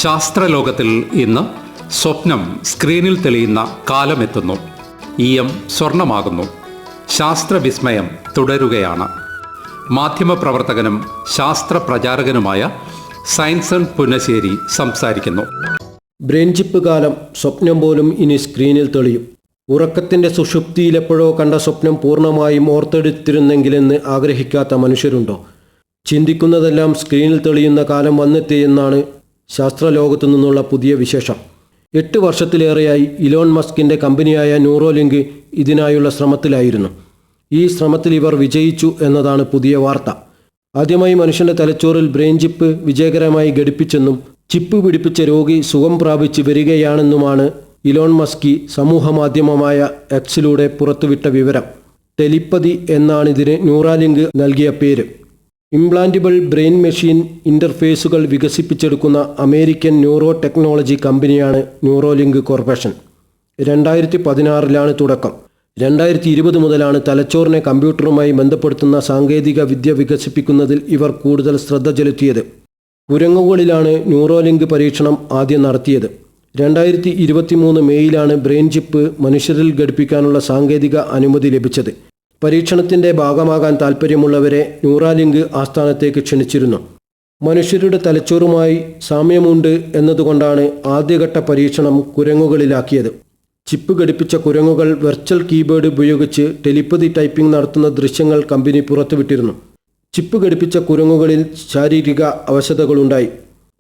ശാസ്ത്രലോകത്തിൽ ഇന്ന് സ്വപ്നം സ്ക്രീനിൽ തെളിയുന്ന കാലമെത്തുന്നു. സ്വർണമാകുന്നു. ശാസ്ത്രവിസ്മയം തുടരുകയാണ്. മാധ്യമപ്രവർത്തകനും ശാസ്ത്ര പ്രചാരകനുമായ സയൻസൺ പുന്നശ്ശേരി സംസാരിക്കുന്നു. ബ്രെയിൻ ചിപ്പ് കാലം, സ്വപ്നം പോലും ഇനി സ്ക്രീനിൽ തെളിയും. ഉറക്കത്തിൻ്റെ സുഷുപ്തിയിലെപ്പോഴോ കണ്ട സ്വപ്നം പൂർണ്ണമായും ഓർത്തെടുത്തിരുന്നെങ്കിലെന്ന് ആഗ്രഹിക്കാത്ത മനുഷ്യരുണ്ടോ? ചിന്തിക്കുന്നതെല്ലാം സ്ക്രീനിൽ തെളിയുന്ന കാലം വന്നെത്തിയെന്നാണ് ശാസ്ത്രലോകത്തു നിന്നുള്ള പുതിയ വിശേഷം. 8 വർഷത്തിലേറെയായി ഇലോൺ മസ്കിൻ്റെ കമ്പനിയായ ന്യൂറോലിങ്ക് ഇതിനായുള്ള ശ്രമത്തിലായിരുന്നു. ഈ ശ്രമത്തിൽ ഇവർ വിജയിച്ചു എന്നതാണ് പുതിയ വാർത്ത. ആദ്യമായി മനുഷ്യൻ്റെ തലച്ചോറിൽ ബ്രെയിൻ ചിപ്പ് വിജയകരമായി ഘടിപ്പിച്ചെന്നും ചിപ്പ് പിടിപ്പിച്ച രോഗി സുഖം പ്രാപിച്ച് വരികയാണെന്നുമാണ് ഇലോൺ മസ്കി സമൂഹമാധ്യമമായ എക്സിലൂടെ പുറത്തുവിട്ട വിവരം. ടെലിപ്പതി എന്നാണിതിന് ന്യൂറാലിങ്ക് നൽകിയ പേര്. ഇംപ്ലാന്റബിൾ ബ്രെയിൻ മെഷീൻ ഇൻ്റർഫേസുകൾ വികസിപ്പിച്ചെടുക്കുന്ന അമേരിക്കൻ ന്യൂറോ ടെക്നോളജി കമ്പനിയാണ് ന്യൂറോലിങ്ക് കോർപ്പറേഷൻ. 2016 തുടക്കം. 2020 മുതലാണ് തലച്ചോറിനെ കമ്പ്യൂട്ടറുമായി ബന്ധപ്പെടുത്തുന്ന സാങ്കേതിക വിദ്യ വികസിപ്പിക്കുന്നതിൽ ഇവർ കൂടുതൽ ശ്രദ്ധ ചെലുത്തിയത്. കുരങ്ങുകളിലാണ് ന്യൂറോലിങ്ക് പരീക്ഷണം ആദ്യം നടത്തിയത്. 2023 മെയ്യിലാണ് ബ്രെയിൻ ചിപ്പ് മനുഷ്യരിൽ ഘടിപ്പിക്കാനുള്ള സാങ്കേതിക അനുമതി ലഭിച്ചത്. പരീക്ഷണത്തിൻ്റെ ഭാഗമാകാൻ താൽപ്പര്യമുള്ളവരെ ന്യൂറാലിങ്ക് ആസ്ഥാനത്തേക്ക് ക്ഷണിച്ചിരുന്നു. മനുഷ്യരുടെ തലച്ചോറുമായി സാമ്യമുണ്ട് എന്നതുകൊണ്ടാണ് ആദ്യഘട്ട പരീക്ഷണം കുരങ്ങുകളിലാക്കിയത്. ചിപ്പ് ഘടിപ്പിച്ച കുരങ്ങുകൾ വെർച്വൽ കീബോർഡ് ഉപയോഗിച്ച് ടെലിപ്പതി ടൈപ്പിംഗ് നടത്തുന്ന ദൃശ്യങ്ങൾ കമ്പനി പുറത്തുവിട്ടിരുന്നു. ചിപ്പ് ഘടിപ്പിച്ച കുരങ്ങുകളിൽ ശാരീരിക അവശതകളുണ്ടായി.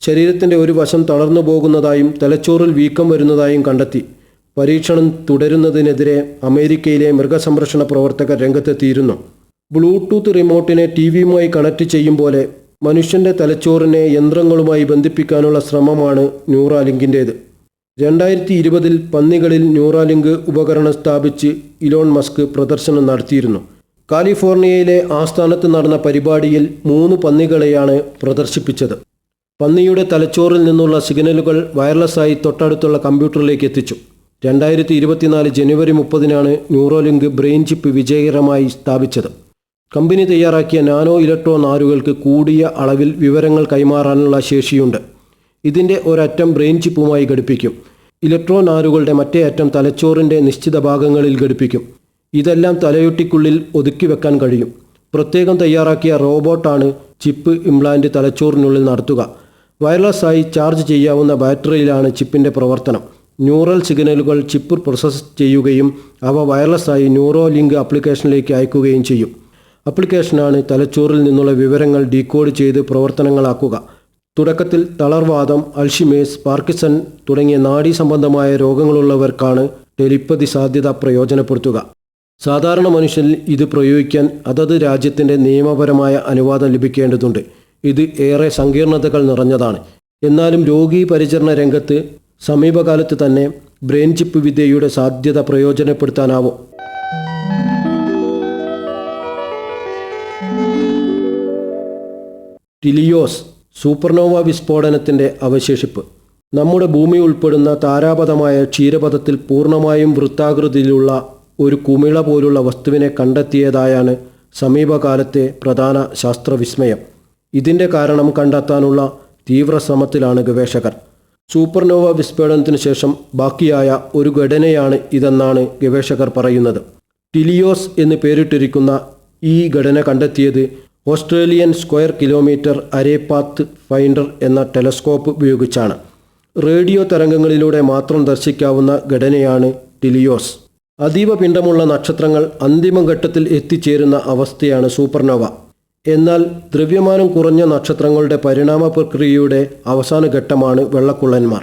ശരീരത്തിൻ്റെ ഒരു വശം തളർന്നു പോകുന്നതായും തലച്ചോറിൽ വീക്കം വരുന്നതായും കണ്ടെത്തി. പരീക്ഷണം തുടരുന്നതിനെതിരെ അമേരിക്കയിലെ മൃഗസംരക്ഷണ പ്രവർത്തകർ രംഗത്തെത്തിയിരുന്നു. ബ്ലൂടൂത്ത് റിമോട്ടിനെ ടിവിയുമായി കണക്ട് ചെയ്യും പോലെ മനുഷ്യൻ്റെ തലച്ചോറിനെ യന്ത്രങ്ങളുമായി ബന്ധിപ്പിക്കാനുള്ള ശ്രമമാണ് ന്യൂറാലിങ്കിൻ്റേത്. 2020 പന്നികളിൽ ന്യൂറാലിങ്ക് ഉപകരണം സ്ഥാപിച്ച് ഇലോൺ മസ്ക് പ്രദർശനം നടത്തിയിരുന്നു. കാലിഫോർണിയയിലെ ആസ്ഥാനത്ത് നടന്ന പരിപാടിയിൽ 3 പന്നികളെയാണ് പ്രദർശിപ്പിച്ചത്. പന്നിയുടെ തലച്ചോറിൽ നിന്നുള്ള സിഗ്നലുകൾ വയർലെസ്സായി തൊട്ടടുത്തുള്ള കമ്പ്യൂട്ടറിലേക്ക് എത്തിച്ചു. 2024 ജനുവരി 30 ന്യൂറോലിങ്ക് ബ്രെയിൻ ചിപ്പ് വിജയകരമായി സ്ഥാപിച്ചത്. കമ്പനി തയ്യാറാക്കിയ നാനോ ഇലക്ട്രോ നാരുകൾക്ക് കൂടിയ അളവിൽ വിവരങ്ങൾ കൈമാറാനുള്ള ശേഷിയുണ്ട്. ഇതിൻ്റെ ഒരറ്റം ബ്രെയിൻ ചിപ്പുമായി ഘടിപ്പിക്കും. ഇലക്ട്രോ നാരുകളുടെ മറ്റേ അറ്റം തലച്ചോറിൻ്റെ നിശ്ചിത ഭാഗങ്ങളിൽ ഘടിപ്പിക്കും. ഇതെല്ലാം തലയൊട്ടിക്കുള്ളിൽ ഒതുക്കി വെക്കാൻ കഴിയും. പ്രത്യേകം തയ്യാറാക്കിയ റോബോട്ടാണ് ചിപ്പ് ഇംപ്ലാന്റ് തലച്ചോറിനുള്ളിൽ നടത്തുക. വയർലെസ്സായി ചാർജ് ചെയ്യാവുന്ന ബാറ്ററിയിലാണ് ചിപ്പിൻ്റെ പ്രവർത്തനം. ന്യൂറൽ സിഗ്നലുകൾ ചിപ്പ് പ്രോസസ്സ് ചെയ്യുകയും അവ വയർലെസ്സായി ന്യൂറോലിങ്ക് ആപ്ലിക്കേഷനിലേക്ക് അയക്കുകയും ചെയ്യും. ആപ്ലിക്കേഷനാണ് തലച്ചോറിൽ നിന്നുള്ള വിവരങ്ങൾ ഡീകോഡ് ചെയ്ത് പ്രവർത്തനങ്ങളാക്കുക. തുടക്കത്തിൽ തളർവാദം, അൽഷിമേഴ്സ്, പാർക്കിൻസൺ തുടങ്ങിയ നാഡീ സംബന്ധമായ രോഗങ്ങളുള്ളവർക്കാണ് ടെലിപ്പതി സാധ്യത പ്രയോജനപ്പെടുത്തുക. സാധാരണ മനുഷ്യരിൽ ഇത് പ്രയോഗിക്കാൻ അതത് രാജ്യത്തിൻ്റെ നിയമപരമായ അനുവാദം ലഭിക്കേണ്ടതുണ്ട്. ഇത് ഏറെ സങ്കീർണതകൾ നിറഞ്ഞതാണ്. എന്നാലും രോഗീ പരിചരണ രംഗത്ത് സമീപകാലത്ത് തന്നെ ബ്രെയിൻ ചിപ്പ് വിദ്യയുടെ സാധ്യത പ്രയോജനപ്പെടുത്താനാവും. ടിലിയോസ് സൂപ്പർനോവ വിസ്ഫോടനത്തിൻ്റെ അവശേഷിപ്പ്. നമ്മുടെ ഭൂമി ഉൾപ്പെടുന്ന താരാപഥമായ ക്ഷീരപഥത്തിൽ പൂർണ്ണമായും വൃത്താകൃതിയിലുള്ള ഒരു കുമിള പോലുള്ള വസ്തുവിനെ കണ്ടെത്തിയതായാണ് സമീപകാലത്തെ പ്രധാന ശാസ്ത്രവിസ്മയം. ഇതിൻ്റെ കാരണം കണ്ടെത്താനുള്ള തീവ്ര ശ്രമത്തിലാണ് ഗവേഷകർ. സൂപ്പർനോവ വിസ്ഫോടനത്തിന് ശേഷം ബാക്കിയായ ഒരു ഘടനയാണ് ഇതെന്നാണ് ഗവേഷകർ പറയുന്നത്. ടിലിയോസ് എന്ന് പേരിട്ടിരിക്കുന്ന ഈ ഘടന കണ്ടെത്തിയത് Australian square kilometre array path finder എന്ന ടെലസ്കോപ്പ് ഉപയോഗിച്ചാണ്. റേഡിയോ തരംഗങ്ങളിലൂടെ മാത്രം ദർശിക്കാവുന്ന ഘടനയാണ് ടിലിയോസ്. അതീവ പിണ്ഡമുള്ള നക്ഷത്രങ്ങൾ അന്തിമഘട്ടത്തിൽ എത്തിച്ചേരുന്ന അവസ്ഥയാണ് സൂപ്പർനോവ. എന്നാൽ ദ്രവ്യമാനം കുറഞ്ഞ നക്ഷത്രങ്ങളുടെ പരിണാമ പ്രക്രിയയുടെ അവസാന ഘട്ടമാണ് വെള്ളക്കുള്ളന്മാർ.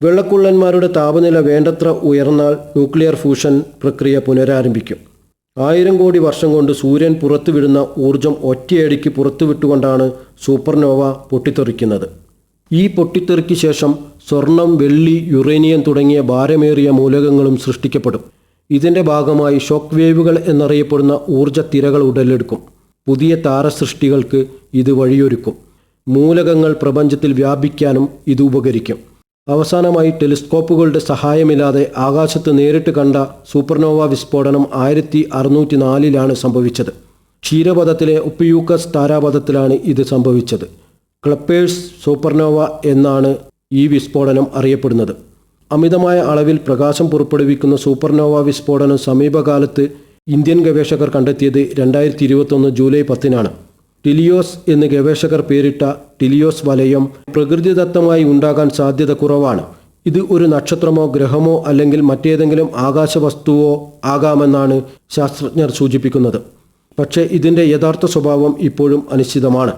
വെള്ളക്കുള്ളന്മാരുടെ താപനില വേണ്ടത്ര ഉയർന്നാൽ ന്യൂക്ലിയർ ഫ്യൂഷൻ പ്രക്രിയ പുനരാരംഭിക്കും. 1000 കോടി വർഷം കൊണ്ട് സൂര്യൻ പുറത്തുവിടുന്ന ഊർജം ഒറ്റയടിക്ക് പുറത്തുവിട്ടുകൊണ്ടാണ് സൂപ്പർനോവ പൊട്ടിത്തെറിക്കുന്നത്. ഈ പൊട്ടിത്തെറിക്ക് ശേഷം സ്വർണം, വെള്ളി, യുറേനിയം തുടങ്ങിയ ഭാരമേറിയ മൂലകങ്ങളും സൃഷ്ടിക്കപ്പെടും. ഇതിൻ്റെ ഭാഗമായി ഷോക്ക് വേവുകൾ എന്നറിയപ്പെടുന്ന ഊർജ തിരകൾ ഉടലെടുക്കും. പുതിയ താരസൃഷ്ടികൾക്ക് ഇത് വഴിയൊരുക്കും. മൂലകങ്ങൾ പ്രപഞ്ചത്തിൽ വ്യാപിക്കാനും ഇത് ഉപകരിക്കും. അവസാനമായി ടെലിസ്കോപ്പുകളുടെ സഹായമില്ലാതെ ആകാശത്ത് നേരിട്ട് കണ്ട സൂപ്പർനോവ വിസ്ഫോടനം 1604 സംഭവിച്ചത്. ക്ഷീരപഥത്തിലെ ഒപ്പിയൂക്കസ് താരാപഥത്തിലാണ് ഇത് സംഭവിച്ചത്. ക്ലപ്പേഴ്സ് സൂപ്പർനോവ എന്നാണ് ഈ വിസ്ഫോടനം അറിയപ്പെടുന്നത്. അമിതമായ അളവിൽ പ്രകാശം പുറപ്പെടുവിക്കുന്ന സൂപ്പർനോവ വിസ്ഫോടനം സമീപകാലത്ത് ഇന്ത്യൻ ഗവേഷകർ കണ്ടെത്തിയത് 2021 ജൂലൈ 10-നാണ്. ടിലിയോസ് എന്ന് ഗവേഷകർ പേരിട്ട ടിലിയോസ് വലയം പ്രകൃതിദത്തമായി ഉണ്ടാകാൻ സാധ്യത കുറവാണ്. ഇത് ഒരു നക്ഷത്രമോ ഗ്രഹമോ അല്ലെങ്കിൽ മറ്റേതെങ്കിലും ആകാശവസ്തുവോ ആകാമെന്നാണ് ശാസ്ത്രജ്ഞർ സൂചിപ്പിക്കുന്നത്. പക്ഷേ ഇതിൻ്റെ യഥാർത്ഥ സ്വഭാവം ഇപ്പോഴും അനിശ്ചിതമാണ്.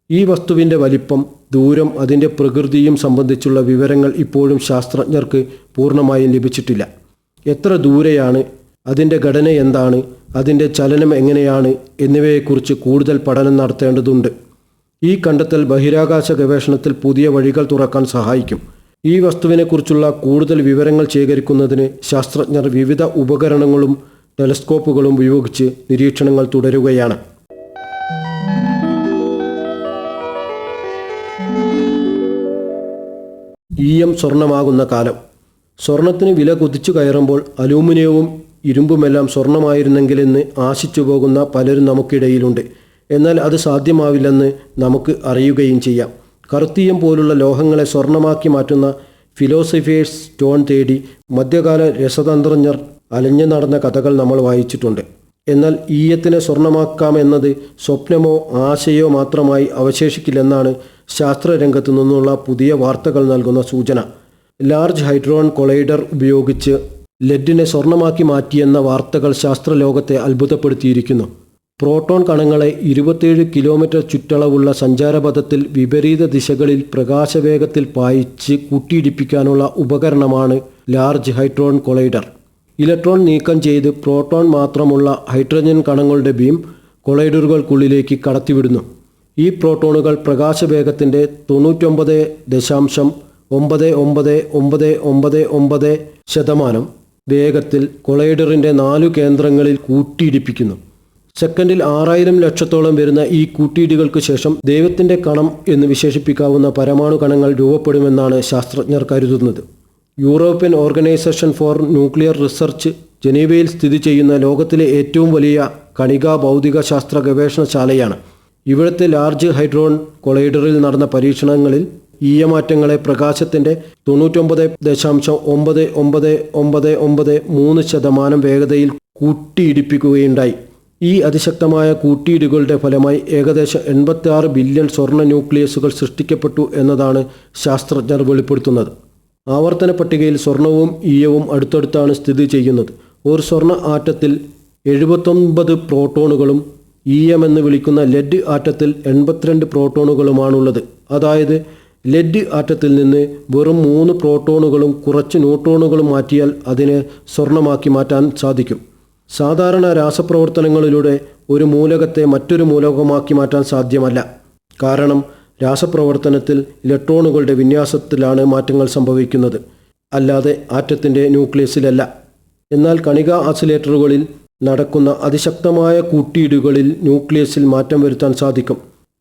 ഈ വസ്തുവിൻ്റെ വലിപ്പം, ദൂരം, അതിൻ്റെ പ്രകൃതിയും സംബന്ധിച്ചുള്ള വിവരങ്ങൾ ഇപ്പോഴും ശാസ്ത്രജ്ഞർക്ക് പൂർണ്ണമായും ലഭിച്ചിട്ടില്ല. എത്ര ദൂരെയാണ്, അതിൻ്റെ ഘടന എന്താണ്, അതിൻ്റെ ചലനം എങ്ങനെയാണ് എന്നിവയെക്കുറിച്ച് കൂടുതൽ പഠനം നടത്തേണ്ടതുണ്ട്. ഈ കണ്ടെത്തൽ ബഹിരാകാശ ഗവേഷണത്തിൽ പുതിയ വഴികൾ തുറക്കാൻ സഹായിക്കും. ഈ വസ്തുവിനെക്കുറിച്ചുള്ള കൂടുതൽ വിവരങ്ങൾ ശേഖരിക്കുന്നതിന് ശാസ്ത്രജ്ഞർ വിവിധ ഉപകരണങ്ങളും ടെലസ്കോപ്പുകളും ഉപയോഗിച്ച് നിരീക്ഷണങ്ങൾ തുടരുകയാണ്. ഈയം സ്വർണ്ണമാകുന്ന കാലം. സ്വർണത്തിന് വില കുതിച്ചു കയറുമ്പോൾ അലൂമിനിയവും ഇരുമ്പുമെല്ലാം സ്വർണ്ണമായിരുന്നെങ്കിലെന്ന് ആശിച്ചു പോകുന്ന പലരും നമുക്കിടയിലുണ്ട്. എന്നാൽ അത് സാധ്യമാവില്ലെന്ന് നമുക്ക് അറിയുകയും ചെയ്യാം. കറുത്തീയം പോലുള്ള ലോഹങ്ങളെ സ്വർണ്ണമാക്കി മാറ്റുന്ന ഫിലോസഫേഴ്സ് സ്റ്റോൺ തേടി മധ്യകാല രസതന്ത്രജ്ഞർ അലഞ്ഞു നടന്ന കഥകൾ നമ്മൾ വായിച്ചിട്ടുണ്ട്. എന്നാൽ ഈയത്തിനെ സ്വർണ്ണമാക്കാമെന്നത് സ്വപ്നമോ ആശയോ മാത്രമായി അവശേഷിക്കില്ലെന്നാണ് ശാസ്ത്രരംഗത്തു നിന്നുള്ള പുതിയ വാർത്തകൾ നൽകുന്ന സൂചന. ലാർജ് ഹൈഡ്രോൺ കൊളൈഡർ ഉപയോഗിച്ച് ലെഡിനെ സ്വർണ്ണമാക്കി മാറ്റിയെന്ന വാർത്തകൾ ശാസ്ത്രലോകത്തെ അത്ഭുതപ്പെടുത്തിയിരിക്കുന്നു. പ്രോട്ടോൺ കണങ്ങളെ 27 കിലോമീറ്റർ ചുറ്റളവുള്ള സഞ്ചാരപഥത്തിൽ വിപരീത ദിശകളിൽ പ്രകാശവേഗത്തിൽ പായിച്ച് കൂട്ടിയിടിപ്പിക്കാനുള്ള ഉപകരണമാണ് ലാർജ് ഹൈഡ്രോൺ കൊളൈഡർ. ഇലക്ട്രോൺ നീക്കം ചെയ്ത് പ്രോട്ടോൺ മാത്രമുള്ള ഹൈഡ്രജൻ കണങ്ങളുടെ ബീം കൊളൈഡറുകൾക്കുള്ളിലേക്ക് കടത്തിവിടുന്നു. ഈ പ്രോട്ടോണുകൾ പ്രകാശവേഗത്തിൻ്റെ 99.99999% വേഗത്തിൽ കൊളൈഡറിൻ്റെ 4 കേന്ദ്രങ്ങളിൽ കൂട്ടിയിടിപ്പിക്കുന്നു. സെക്കൻഡിൽ 6000 ലക്ഷത്തോളം വരുന്ന ഈ കൂട്ടിയിടികൾക്ക് ശേഷം ദൈവത്തിൻ്റെ കണം എന്ന് വിശേഷിപ്പിക്കാവുന്ന പരമാണു കണങ്ങൾ രൂപപ്പെടുമെന്നാണ് ശാസ്ത്രജ്ഞർ കരുതുന്നത്. European organisation for nuclear research ജനീവയിൽ സ്ഥിതി ചെയ്യുന്ന ലോകത്തിലെ ഏറ്റവും വലിയ കണികാ ഭൗതിക ശാസ്ത്ര ഗവേഷണശാലയാണ്. ഇവിടുത്തെ ലാർജ് ഹൈഡ്രോൺ കൊളൈഡറിൽ നടന്ന പരീക്ഷണങ്ങളിൽ ഈയമാറ്റങ്ങളെ പ്രകാശത്തിൻ്റെ 99.99993% വേഗതയിൽ കൂട്ടിയിടിപ്പിക്കുകയുണ്ടായി. ഈ അതിശക്തമായ കൂട്ടിയിടികളുടെ ഫലമായി ഏകദേശം 86 ബില്യൺ സ്വർണ്ണ ന്യൂക്ലിയസുകൾ സൃഷ്ടിക്കപ്പെട്ടു എന്നതാണ് ശാസ്ത്രജ്ഞർ വെളിപ്പെടുത്തുന്നത്. ആവർത്തന പട്ടികയിൽ സ്വർണവും ഈയവും അടുത്തടുത്താണ് സ്ഥിതി ചെയ്യുന്നത്. ഒരു സ്വർണ്ണ ആറ്റത്തിൽ 79 പ്രോട്ടോണുകളും ഈയമെന്ന് വിളിക്കുന്ന ലെഡ് ആറ്റത്തിൽ 82 പ്രോട്ടോണുകളുമാണുള്ളത്. അതായത് ലെഡ് ആറ്റത്തിൽ നിന്ന് വെറും 3 പ്രോട്ടോണുകളും കുറച്ച് ന്യൂട്രോണുകളും മാറ്റിയാൽ അതിനെ സ്വർണ്ണമാക്കി മാറ്റാൻ സാധിക്കും. സാധാരണ രാസപ്രവർത്തനങ്ങളിലൂടെ ഒരു മൂലകത്തെ മറ്റൊരു മൂലകമാക്കി മാറ്റാൻ സാധ്യമല്ല. കാരണം രാസപ്രവർത്തനത്തിൽ ഇലക്ട്രോണുകളുടെ വിന്യാസത്തിലാണ് മാറ്റങ്ങൾ സംഭവിക്കുന്നത്, അല്ലാതെ ആറ്റത്തിൻ്റെ ന്യൂക്ലിയസിലല്ല. എന്നാൽ കണികാ ഓസിലേറ്ററുകളിൽ നടക്കുന്ന അതിശക്തമായ കൂട്ടിയിടികളിൽ ന്യൂക്ലിയസിൽ മാറ്റം വരുത്താൻ സാധിക്കും.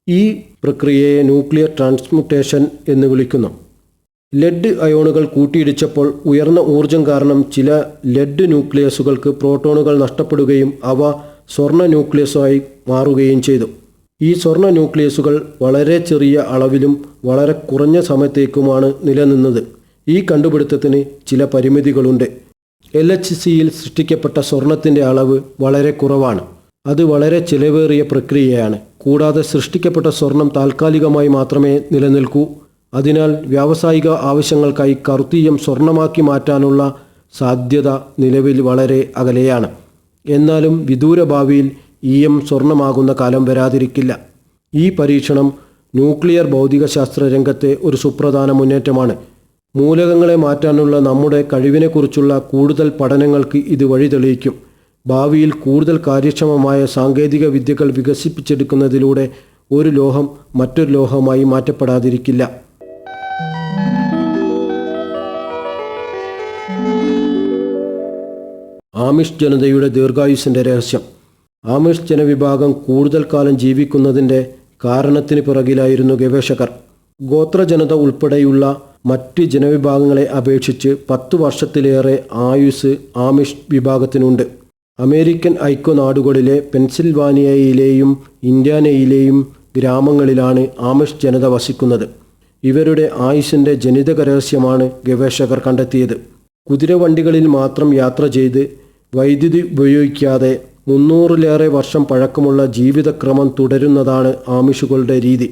ഈ പ്രക്രിയയെ ന്യൂക്ലിയർ ട്രാൻസ്മ്യൂട്ടേഷൻ എന്ന് വിളിക്കുന്നു. ലെഡ് അയോണുകൾ കൂട്ടിയിടിച്ചപ്പോൾ ഉയർന്ന ഊർജം കാരണം ചില ലെഡ് ന്യൂക്ലിയസുകൾക്ക് പ്രോട്ടോണുകൾ നഷ്ടപ്പെടുകയും അവ സ്വർണ്ണ ന്യൂക്ലിയസായി മാറുകയും ചെയ്തു. ഈ സ്വർണ്ണ ന്യൂക്ലിയസുകൾ വളരെ ചെറിയ അളവിലും വളരെ കുറഞ്ഞ സമയത്തേക്കുമാണ് നിലനിന്നത്. ഈ കണ്ടുപിടുത്തത്തിന് ചില പരിമിതികളുണ്ട്. LHCയിൽ സൃഷ്ടിക്കപ്പെട്ട സ്വർണത്തിൻ്റെ അളവ് വളരെ കുറവാണ്. അത് വളരെ ചിലവേറിയ പ്രക്രിയയാണ്. കൂടാതെ സൃഷ്ടിക്കപ്പെട്ട സ്വർണം താൽക്കാലികമായി മാത്രമേ നിലനിൽക്കൂ. അതിനാൽ വ്യാവസായിക ആവശ്യങ്ങൾക്കായി കറുത്തീയം സ്വർണ്ണമാക്കി മാറ്റാനുള്ള സാധ്യത നിലവിൽ വളരെ അകലെയാണ്. എന്നാലും വിദൂര ഭാവിയിൽ ഈയം സ്വർണ്ണമാകുന്ന കാലം വരാതിരിക്കില്ല. ഈ പരീക്ഷണം ന്യൂക്ലിയർ ഭൗതികശാസ്ത്ര രംഗത്തെ ഒരു സുപ്രധാന മുന്നേറ്റമാണ്. മൂലകങ്ങളെ മാറ്റാനുള്ള നമ്മുടെ കഴിവിനെക്കുറിച്ചുള്ള കൂടുതൽ പഠനങ്ങൾക്ക് ഇത് വഴി തെളിയിക്കും. ഭാവിയിൽ കൂടുതൽ കാര്യക്ഷമമായ സാങ്കേതിക വിദ്യകൾ വികസിപ്പിച്ചെടുക്കുന്നതിലൂടെ ഒരു ലോഹം മറ്റൊരു ലോഹമായി മാറ്റപ്പെടാതിരിക്കില്ല. ആമിഷ് ജനതയുടെ ദീർഘായുസ്സിൻ്റെ രഹസ്യം. ആമിഷ് ജനവിഭാഗം കൂടുതൽ കാലം ജീവിക്കുന്നതിൻ്റെ കാരണത്തിന് പിറകിലായിരുന്നു ഗവേഷകർ. ഗോത്രജനത ഉൾപ്പെടെയുള്ള മറ്റ് ജനവിഭാഗങ്ങളെ അപേക്ഷിച്ച് 10 വർഷത്തിലേറെ ആയുസ് ആമിഷ് വിഭാഗത്തിനുണ്ട്. അമേരിക്കൻ ഐക്യനാടുകളിലെ പെൻസിൽവാനിയയിലെയും ഇൻഡ്യാനയിലെയും ഗ്രാമങ്ങളിലാണ് ആമിഷ് ജനത വസിക്കുന്നത്. ഇവരുടെ ആയുസ്സിൻ്റെ ജനിതക രഹസ്യമാണ് ഗവേഷകർ കണ്ടെത്തിയത്. കുതിരവണ്ടികളിൽ മാത്രം യാത്ര ചെയ്ത് വൈദ്യുതി ഉപയോഗിക്കാതെ 300-ലേറെ വർഷം പഴക്കമുള്ള ജീവിതക്രമം തുടരുന്നതാണ് ആമിഷുകളുടെ രീതി.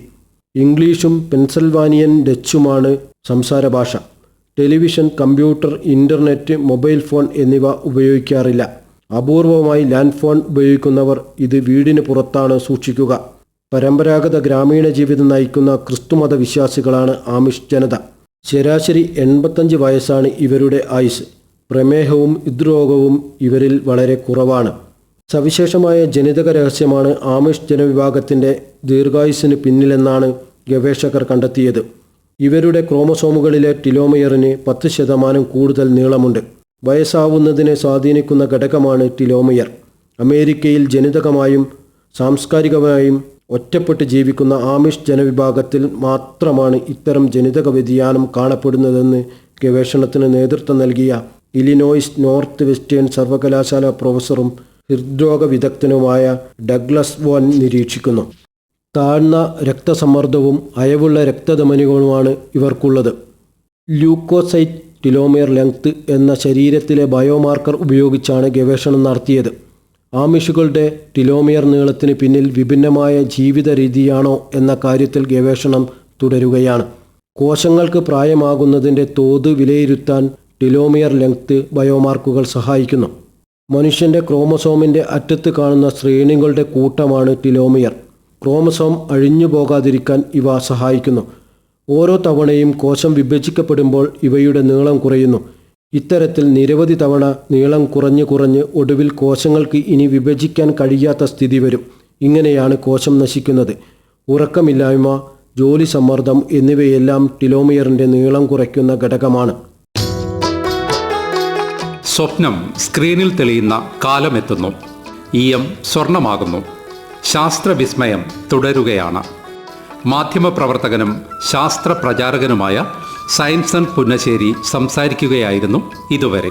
ഇംഗ്ലീഷും പെൻസിൽവാനിയൻ ഡച്ചുമാണ് സംസാര ഭാഷ. Television, computer, internet, mobile phone എന്നിവ ഉപയോഗിക്കാറില്ല. അപൂർവമായി ലാൻഡ് ഫോൺ ഉപയോഗിക്കുന്നവർ ഇത് വീടിന് പുറത്താണ് സൂക്ഷിക്കുക. പരമ്പരാഗത ഗ്രാമീണ ജീവിതം നയിക്കുന്ന ക്രിസ്തുമത വിശ്വാസികളാണ് ആമിഷ് ജനത. ശരാശരി 85 വയസ്സാണ് ഇവരുടെ ആയുസ്. പ്രമേഹവും ഹൃദ്രോഗവും ഇവരിൽ വളരെ കുറവാണ്. സവിശേഷമായ ജനിതക രഹസ്യമാണ് ആമിഷ് ജനവിഭാഗത്തിൻ്റെ ദീർഘായുസ്സിന് പിന്നിലെന്നാണ് ഗവേഷകർ കണ്ടെത്തിയത്. ഇവരുടെ ക്രോമസോമുകളിലെ ടിലോമിയറിന് 10% കൂടുതൽ നീളമുണ്ട്. വയസ്സാവുന്നതിനെ സ്വാധീനിക്കുന്ന ഘടകമാണ് ടിലോമിയർ. അമേരിക്കയിൽ ജനിതകമായും സാംസ്കാരികമായും ഒറ്റപ്പെട്ട് ജീവിക്കുന്ന ആമിഷ് ജനവിഭാഗത്തിൽ മാത്രമാണ് ഇത്തരം ജനിതക വ്യതിയാനം കാണപ്പെടുന്നതെന്ന് ഗവേഷണത്തിന് നേതൃത്വം നൽകിയ ഇലിനോയ്സ് നോർത്ത് വെസ്റ്റേൺ സർവകലാശാല പ്രൊഫസറും ഹൃദ്രോഗ വിദഗ്ധനുമായ ഡഗ്ലസ് വോൻ നിരീക്ഷിക്കുന്നു. താഴ്ന്ന രക്തസമ്മർദ്ദവും അയവുള്ള രക്തധമനികളുമാണ് ഇവർക്കുള്ളത്. ല്യൂക്കോസൈറ്റ് ടിലോമിയർ ലെങ്ത് എന്ന ശരീരത്തിലെ ബയോമാർക്കർ ഉപയോഗിച്ചാണ് ഗവേഷണം നടത്തിയത്. ആമിഷുകളുടെ ടിലോമിയർ നീളത്തിന് പിന്നിൽ വിഭിന്നമായ ജീവിത രീതിയാണോ എന്ന കാര്യത്തിൽ ഗവേഷണം തുടരുകയാണ്. കോശങ്ങൾക്ക് പ്രായമാകുന്നതിൻ്റെ തോത് വിലയിരുത്താൻ ടിലോമിയർ ലെങ്ത് ബയോമാർക്കുകൾ സഹായിക്കുന്നു. മനുഷ്യൻ്റെ ക്രോമസോമിൻ്റെ അറ്റത്ത് കാണുന്ന ശ്രേണികളുടെ കൂട്ടമാണ് ടിലോമിയർ. ക്രോമസോം അഴിഞ്ഞു പോകാതിരിക്കാൻ ഇവ സഹായിക്കുന്നു. ഓരോ തവണയും കോശം വിഭജിക്കപ്പെടുമ്പോൾ ഇവയുടെ നീളം കുറയുന്നു. ഇത്തരത്തിൽ നിരവധി തവണ നീളം കുറഞ്ഞ് ഒടുവിൽ കോശങ്ങൾക്ക് ഇനി വിഭജിക്കാൻ കഴിയാത്ത സ്ഥിതി വരും. ഇങ്ങനെയാണ് കോശം നശിക്കുന്നത്. ഉറക്കമില്ലായ്മ, ജോലി സമ്മർദ്ദം എന്നിവയെല്ലാം ടിലോമിയറിൻ്റെ നീളം കുറയ്ക്കുന്ന ഘടകമാണ്. സ്വപ്നം സ്ക്രീനിൽ തെളിയുന്ന കാലമെത്തുന്നു. EM സ്വർണമാകുന്നു. ശാസ്ത്രവിസ്മയം തുടരുകയാണ്. മാധ്യമപ്രവർത്തകനും ശാസ്ത്ര പ്രചാരകനുമായ സയൻസൺ പുന്നശ്ശേരി സംസാരിക്കുകയായിരുന്നു ഇതുവരെ.